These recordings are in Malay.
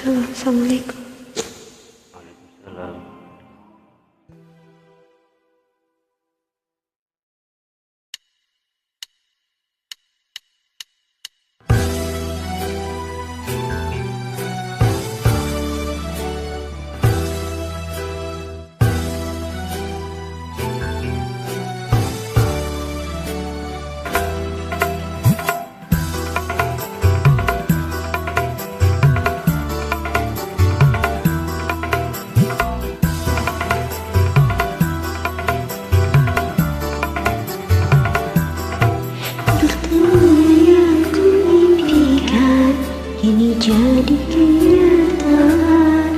Halo, Assalamualaikum. Waalaikumsalam. Ini jadi kenyataan.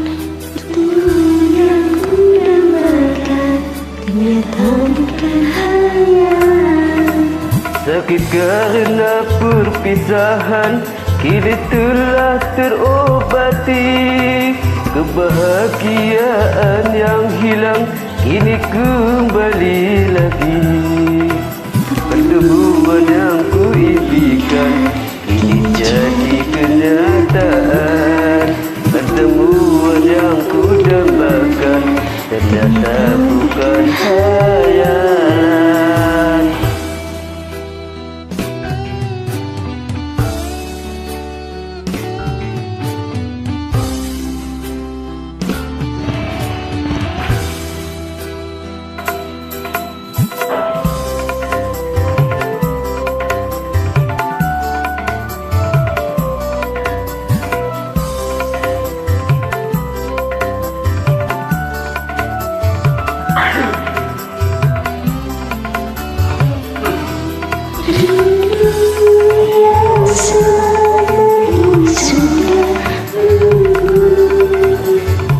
Bertemu yang ku dambakan ternyata bukan hayal. Sakit karena perpisahan kini telah terobati. Kebahagiaan yang hilang kini kembali lagi. Pertemuan yang ku impikan kini jadi kenyataan. Pertemuan yang ku dambakan ternyata bukan khayalan.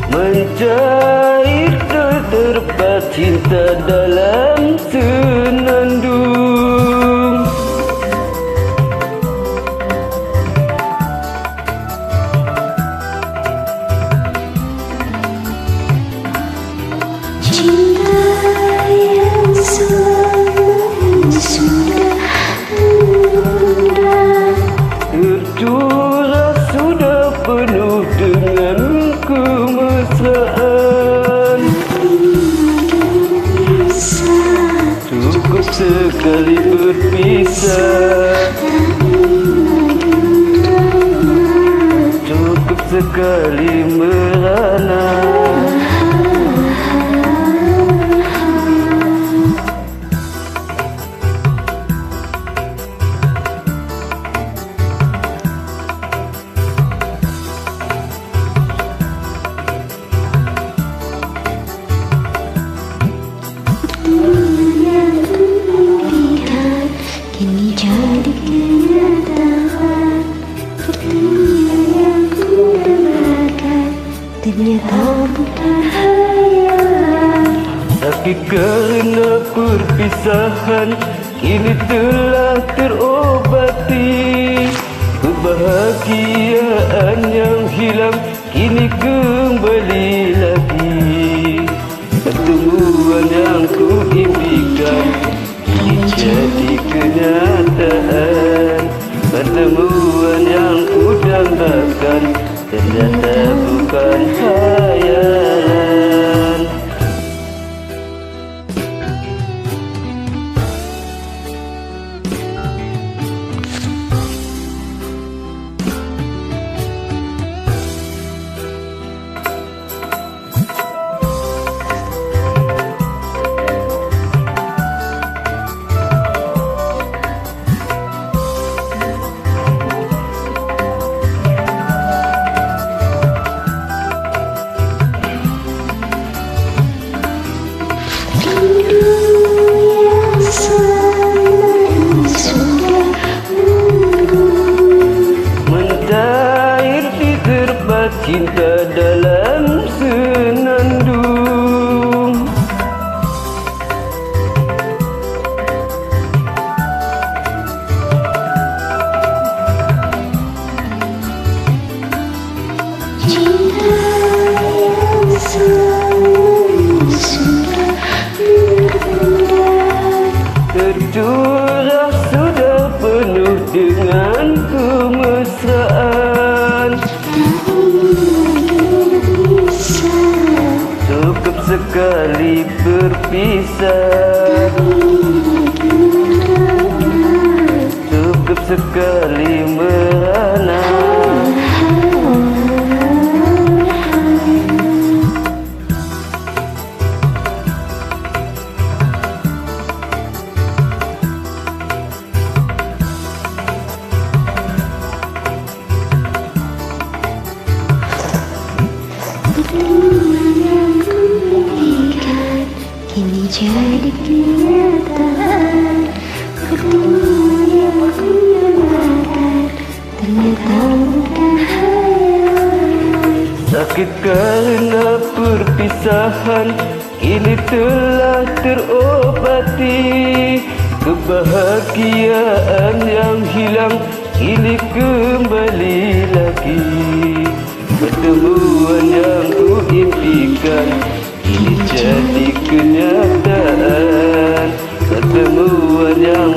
Mencair terdapat cinta dalam senandung. Cinta yang selama sudah menunda, Tercurah sudah penuh dengan kemesraan. Cukup sekali berpisah, cukup sekali merana. kini jadi kenyataan. Pertemuan yang ku dambakan ternyata bukan hayal. Sakit karena perpisahan kini telah terobati. Kebahagiaan yang hilang kini kembali lagi. Pertemuan yang ku impikan kini jadi kenyataan. Pertemuan yang ku dambakan ternyata bukan khayalan. Mencair di terbat cinta dalam senandung. Cinta yang selama sudah menunda, Tercurah sudah penuh dengan kemesraan. sekali berpisah, cukup sekali merana. Yang ku impikan kini jadi kenyataan. Pertemuan yang ku nantikan ternyata bukan khayal. Sakit karena perpisahan kini telah terobati. Kebahagiaan yang hilang kini kembali lagi. Pertemuan yang ku impikan kini jadi kenyataan. Pertemuan yang